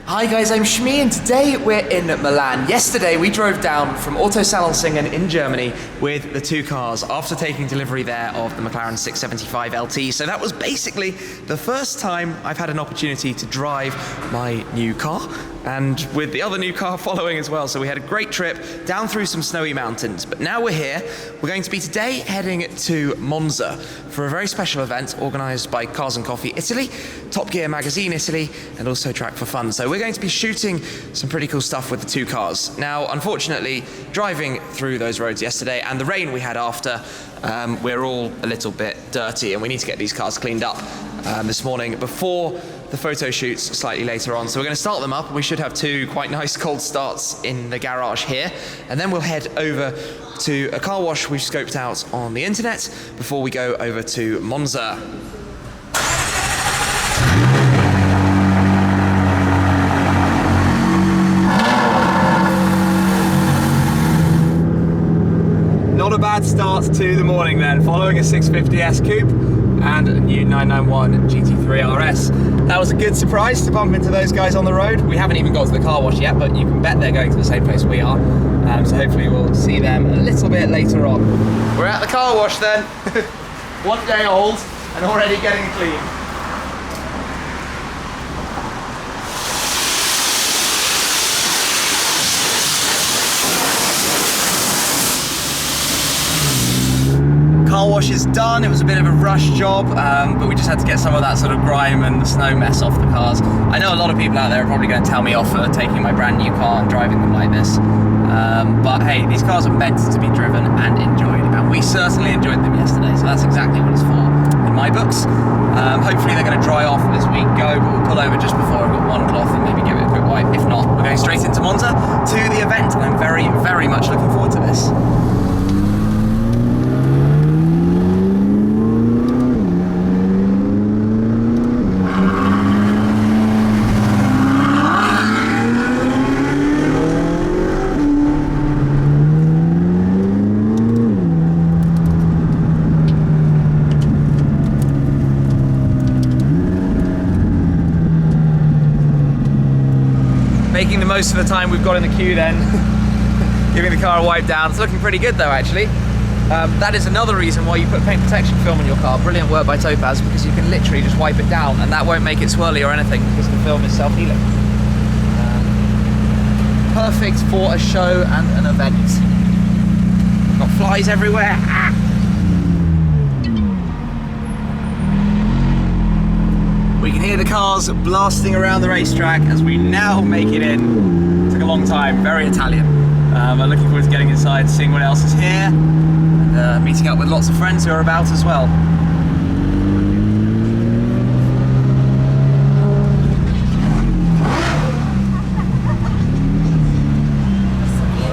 Hi guys, I'm Shmi and today we're in Milan. Yesterday we drove down from Autosalonsingen in Germany with the two cars after taking delivery there of the McLaren 675 LT. So that was basically the first time I've had an opportunity to drive my new car, and with the other new car following as well. So we had a great trip down through some snowy mountains. But now we're here. We're going to be today heading to Monza for a very special event organised by Cars and Coffee Italy, Top Gear Magazine Italy, and also Track for Fun. So we're going to be shooting some pretty cool stuff with the two cars. Now, unfortunately, driving through those roads yesterday and the rain we had after, we're all a little bit dirty and we need to get these cars cleaned up this morning before the photo shoots slightly later on. So we're going to start them up. We should have two quite nice cold starts in the garage here, and then we'll head over to a car wash we've scoped out on the internet before we go over to Monza. Not a bad start to the morning then, following a 650S Coupe and a new 991 GT3 RS. That was a good surprise to bump into those guys on the road. We haven't even got to the car wash yet, but you can bet they're going to the same place we are. So hopefully we'll see them a little bit later on. We're at the car wash then. 1 day old and already getting clean. Car wash is done. It was a bit of a rush job, but we just had to get some of that sort of grime and the snow mess off the cars. I know a lot of people out there are probably going to tell me off for taking my brand new car and driving them like this. But hey, these cars are meant to be driven and enjoyed, and we certainly enjoyed them yesterday, so that's exactly what it's for in my books. Hopefully they're going to dry off as we go, but we'll pull over just before I've got one cloth and maybe give it a quick wipe. If not, we're going straight into Monza to the event, and I'm very, very much looking forward to this. Making the most of the time we've got in the queue then, giving the car a wipe down. It's looking pretty good though, actually. That is another reason why you put paint protection film on your car. Brilliant work by Topaz, because you can literally just wipe it down and that won't make it swirly or anything because the film is self-healing. Perfect for a show and an event. Got flies everywhere. We can hear the cars blasting around the racetrack as we now make it in. Took a long time, very Italian. I'm looking forward to getting inside, seeing what else is here, and meeting up with lots of friends who are about as well.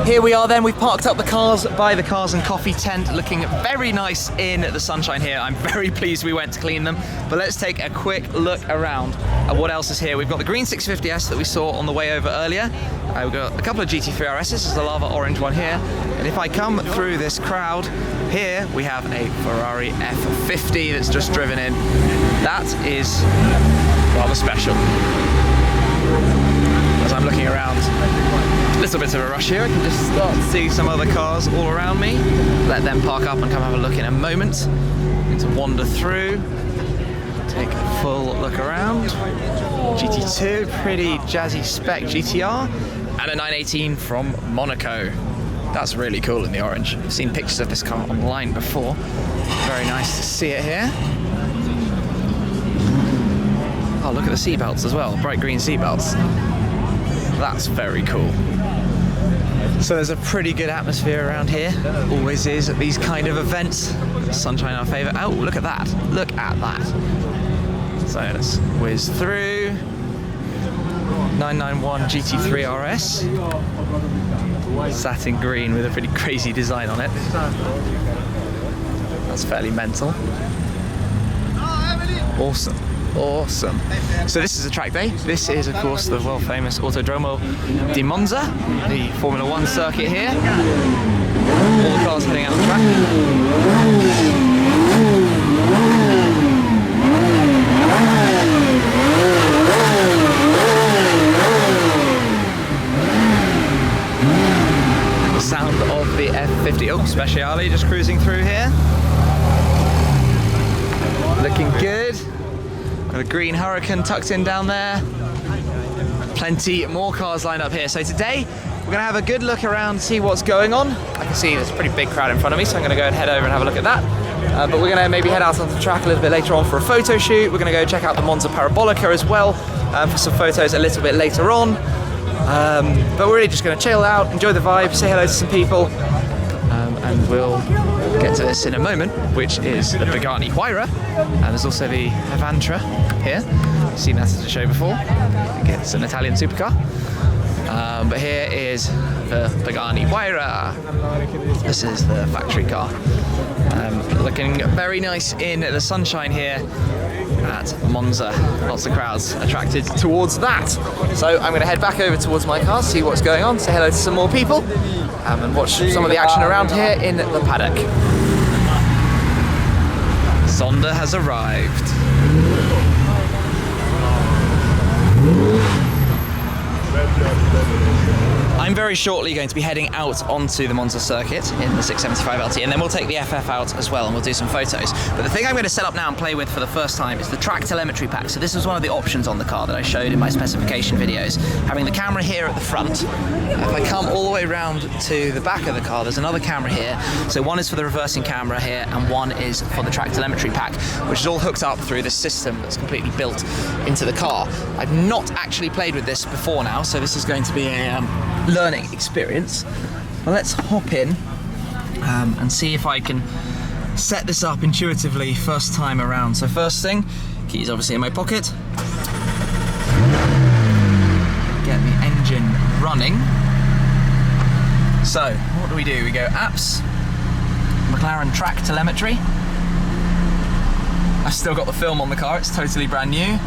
Here we are then, we've parked up the cars by the Cars and Coffee tent, looking very nice in the sunshine here. I'm very pleased we went to clean them, but let's take a quick look around at what else is here. We've got the green 650S that we saw on the way over earlier. We've got a couple of GT3 RSs, there's a lava orange one here. And if I come through this crowd, here we have a Ferrari F50 that's just driven in. That is rather special. As I'm looking around, a little bit of a rush here. I can just start to see some other cars all around me. Let them park up and come have a look in a moment. I'm going to wander through, take a full look around. GT2, pretty jazzy spec GTR, and a 918 from Monaco. That's really cool in the orange. I've seen pictures of this car online before. Very nice to see it here. Oh, look at the seatbelts as well, bright green seatbelts. That's very cool. So there's a pretty good atmosphere around here. Always is at these kind of events. Sunshine our favourite. Oh, look at that. Look at that. So let's whiz through. 991 GT3 RS. Satin green with a pretty crazy design on it. That's fairly mental. Awesome. Awesome. So this is a track day. This is, of course, the world famous Autodromo di Monza, the Formula 1 circuit here. All the cars heading out the track. Looking good. Got a green Huracan tucked in down there. Plenty more cars lined up here. So today, we're gonna have a good look around, see what's going on. I can see there's a pretty big crowd in front of me, so I'm gonna go and head over and have a look at that. But we're gonna maybe head out onto the track a little bit later on for a photo shoot. We're gonna go check out the Monza Parabolica as well for some photos a little bit later on. But we're really just gonna chill out, enjoy the vibe, say hello to some people, and we'll get to this in a moment, which is the Pagani Huayra. And there's also the Avantra here. You've seen that at the show before. I think it's an Italian supercar. But here is the Pagani Huayra. This is the factory car. Looking very nice in the sunshine here at Monza. Lots of crowds attracted towards that. So I'm going to head back over towards my car, see what's going on, say hello to some more people, and watch some of the action around here in the paddock. Zonda has arrived. I'm very shortly going to be heading out onto the Monza circuit in the 675 LT, and then we'll take the FF out as well and we'll do some photos. But the thing I'm going to set up now and play with for the first time is the track telemetry pack. So this was one of the options on the car that I showed in my specification videos. Having the camera here at the front. If I come all the way around to the back of the car, there's another camera here. So one is for the reversing camera here and one is for the track telemetry pack, which is all hooked up through this system that's completely built into the car. I've not actually played with this before now, so this is going to be a learning experience. Well, let's hop in and see if I can set this up intuitively first time around. So first thing, keys obviously in my pocket. Get the engine running. So what do? We go apps, McLaren track telemetry. I've still got the film on the car, it's totally brand new.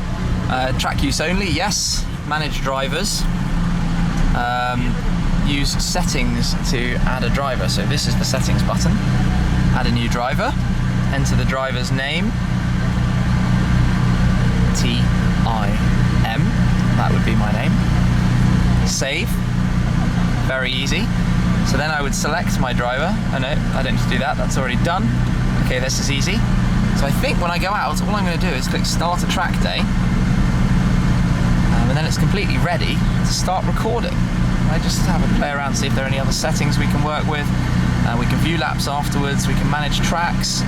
Track use only, yes. Manage drivers. Use settings to add a driver. So this is the settings button. Add a new driver. Enter the driver's name. T-I-M. That would be my name. Save. Very easy. So then I would select my driver. Oh no, I don't need to do that. That's already done. Okay, this is easy. So I think when I go out, all I'm going to do is click Start a Track Day. And then it's completely ready to start recording. I just have a play around, see if there are any other settings we can work with. We can view laps afterwards, we can manage tracks.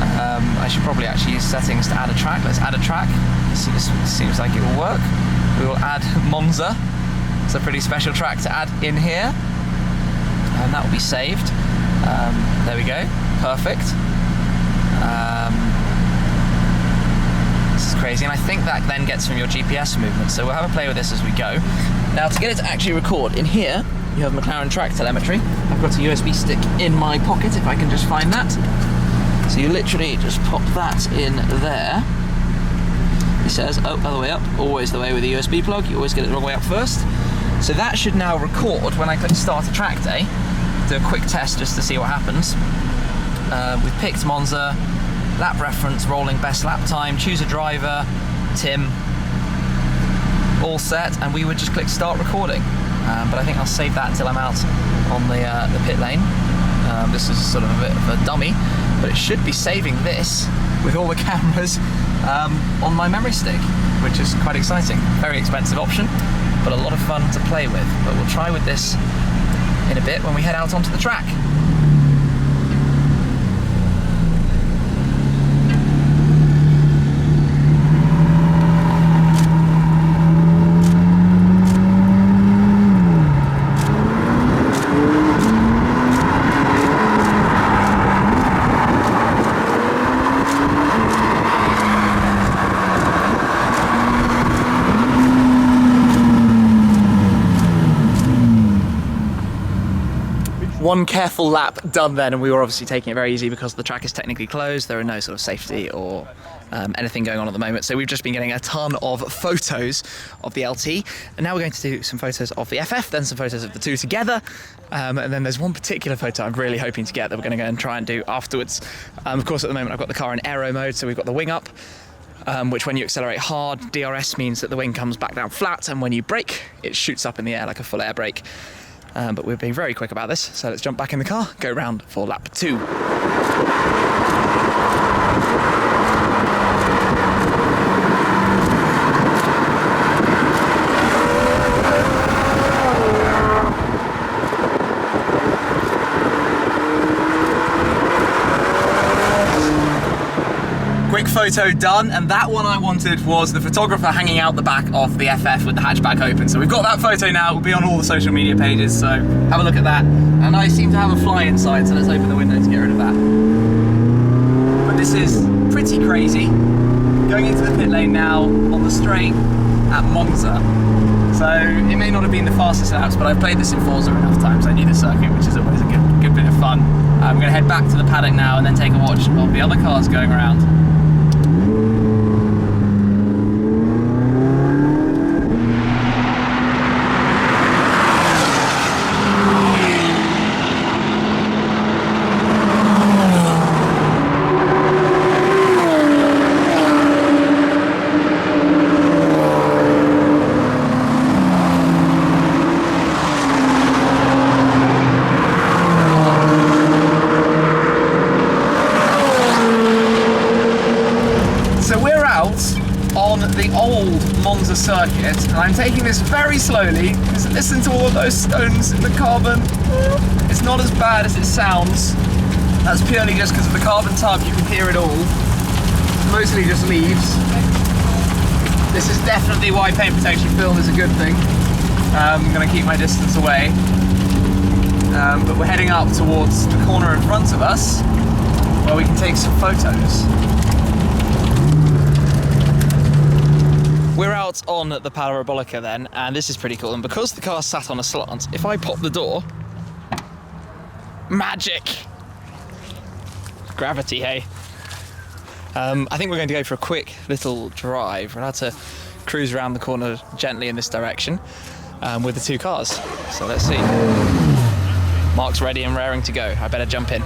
I should probably actually use settings to add a track. Let's add a track. This seems like it will work. We will add Monza. It's a pretty special track to add in here. And that will be saved. There we go, perfect. This is crazy, and I think that then gets from your GPS movement, so we'll have a play with this as we go. Now, to get it to actually record, in here you have McLaren track telemetry. I've got a USB stick in my pocket, if I can just find that. So you literally just pop that in there. It says, oh, other way up, always the way with the USB plug, you always get it the wrong way up first. So that should now record when I click Start a Track Day. Do a quick test just to see what happens. We've picked Monza. Lap reference, rolling best lap time, choose a driver, Tim, all set, and we would just click start recording. But I think I'll save that until I'm out on the pit lane. This is sort of a bit of a dummy, but it should be saving this with all the cameras on my memory stick, which is quite exciting. Very expensive option, but a lot of fun to play with. But we'll try with this in a bit when we head out onto the track. One careful lap done then, and we were obviously taking it very easy because the track is technically closed. There are no sort of safety or anything going on at the moment. So we've just been getting a ton of photos of the LT, and now we're going to do some photos of the FF, then some photos of the two together. And then there's one particular photo I'm really hoping to get that we're going to go and try and do afterwards. Of course, at the moment I've got the car in aero mode, so we've got the wing up, which when you accelerate hard, DRS means that the wing comes back down flat, and when you brake, it shoots up in the air like a full air brake. But we're being very quick about this, so let's jump back in the car, go round for lap 2. photo done, and that one I wanted was the photographer hanging out the back of the FF with the hatchback open. So we've got that photo now. It will be on all the social media pages, so have a look at that. And I seem to have a fly inside, so let's open the window to get rid of that. But this is pretty crazy. Going into the pit lane now on the straight at Monza. So it may not have been the fastest laps, but I've played this in Forza enough times. I knew the circuit, which is always a good bit of fun. I'm going to head back to the paddock now and then take a watch of the other cars going around. On the old Monza circuit, and I'm taking this very slowly because listen to all of those stones in the carbon. It's not as bad as it sounds. That's purely just because of the carbon tub. You can hear it all. It's mostly just leaves. This is definitely why paint protection film is a good thing. I'm going to keep my distance away, but we're heading up towards the corner in front of us where we can take some photos. We're out on the Parabolica then, and this is pretty cool. And because the car sat on a slant, if I pop the door, magic! Gravity, hey? I think we're going to go for a quick little drive. We're allowed to cruise around the corner gently in this direction with the two cars. So let's see. Mark's ready and raring to go. I better jump in.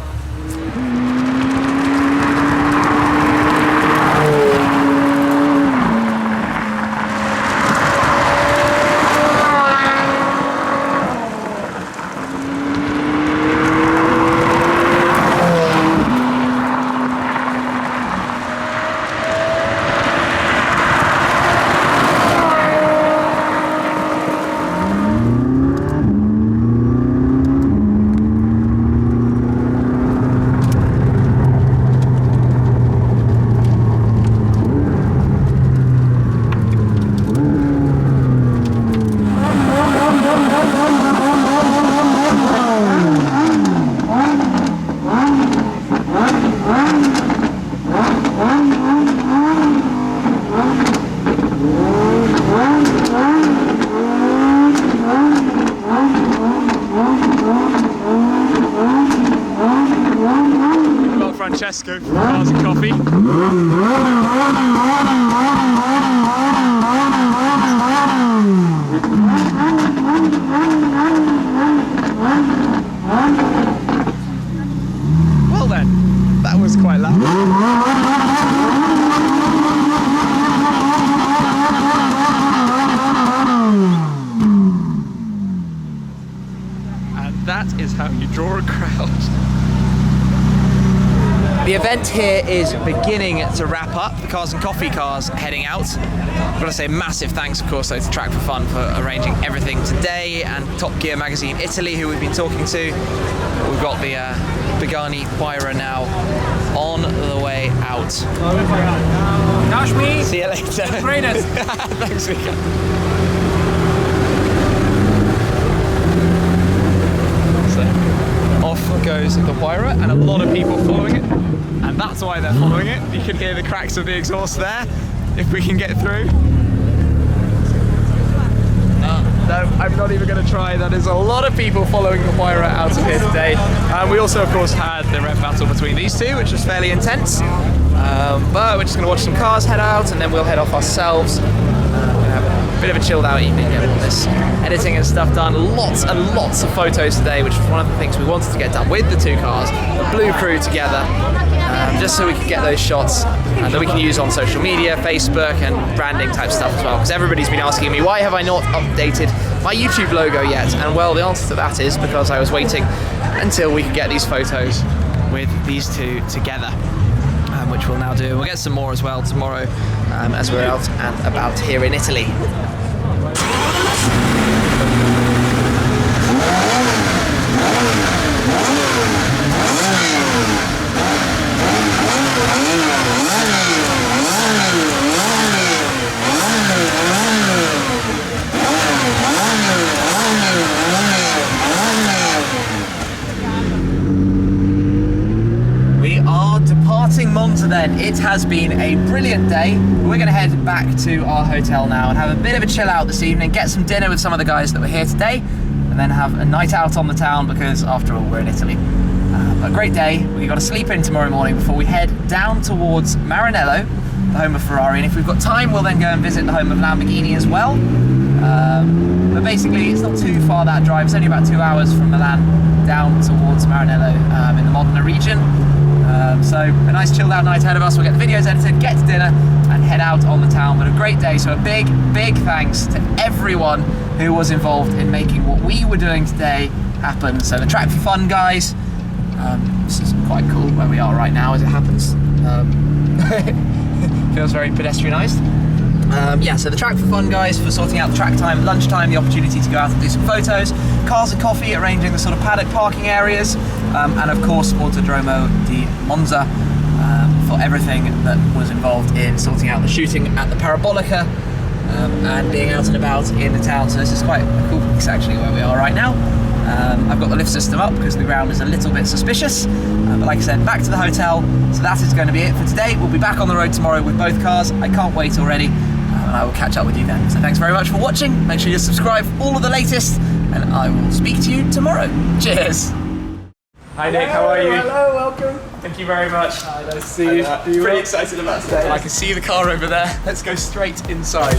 Francesco, cars and coffee. Well then, that was quite loud. And that is how you draw a crowd. The event here is beginning to wrap up. The Cars and Coffee cars heading out. I've got to say massive thanks, of course, though, to Track for Fun for arranging everything today, and Top Gear Magazine Italy, who we've been talking to. We've got the Pagani Huayra now on the way out. Dash me. See you later. Trainers. Thanks, Mika. Off goes the Huayra, and a lot of people following it, and that's why they're following it. You can hear the cracks of the exhaust there, if we can get through. No, I'm not even going to try. That is a lot of people following the Huayra out of here today. We also, of course, had the rev battle between these two, which was fairly intense. But we're just going to watch some cars head out, and then we'll head off ourselves. A bit of a chilled out evening, get all this editing and stuff done. Lots and lots of photos today, which was one of the things we wanted to get done with the two cars, the Blue Crew together, just so we could get those shots that we can use on social media, Facebook, and branding type stuff as well. Because everybody's been asking me, why have I not updated my YouTube logo yet? And well, the answer to that is because I was waiting until we could get these photos with these two together. Which we'll now do. We'll get some more as well tomorrow as we're out and about here in Italy. and it has been a brilliant day. We're going to head back to our hotel now and have a bit of a chill out this evening, get some dinner with some of the guys that were here today, and then have a night out on the town because after all we're in Italy. A great day. We've got to sleep in tomorrow morning before we head down towards Maranello, the home of Ferrari, and if we've got time we'll then go and visit the home of Lamborghini as well. But basically it's not too far, that drive. It's only about 2 hours from Milan down towards Maranello in the Modena region. So a nice chilled out night ahead of us. We'll get the videos edited, get to dinner and head out on the town. But a great day, so a big thanks to everyone who was involved in making what we were doing today happen. So the Track for Fun guys, this is quite cool where we are right now as it happens. Feels very pedestrianised. Yeah, so the Track for Fun guys for sorting out the track time, lunchtime, the opportunity to go out and do some photos, Cars and Coffee arranging the sort of paddock parking areas, and of course Autodromo di Monza for everything that was involved in sorting out the shooting at the Parabolica and being out and about in the town. So this is quite a cool place actually where we are right now. I've got the lift system up because the ground is a little bit suspicious, but like I said, back to the hotel. So that is going to be it for today. We'll be back on the road tomorrow with both cars. I can't wait already, and I will catch up with you then. So thanks very much for watching. Make sure you subscribe for all of the latest, and I will speak to you tomorrow. Cheers. Hi Nick, how are you? Hello, welcome. Thank you very much. Hi, nice to see you. Pretty excited about today. I can see the car over there. Let's go straight inside.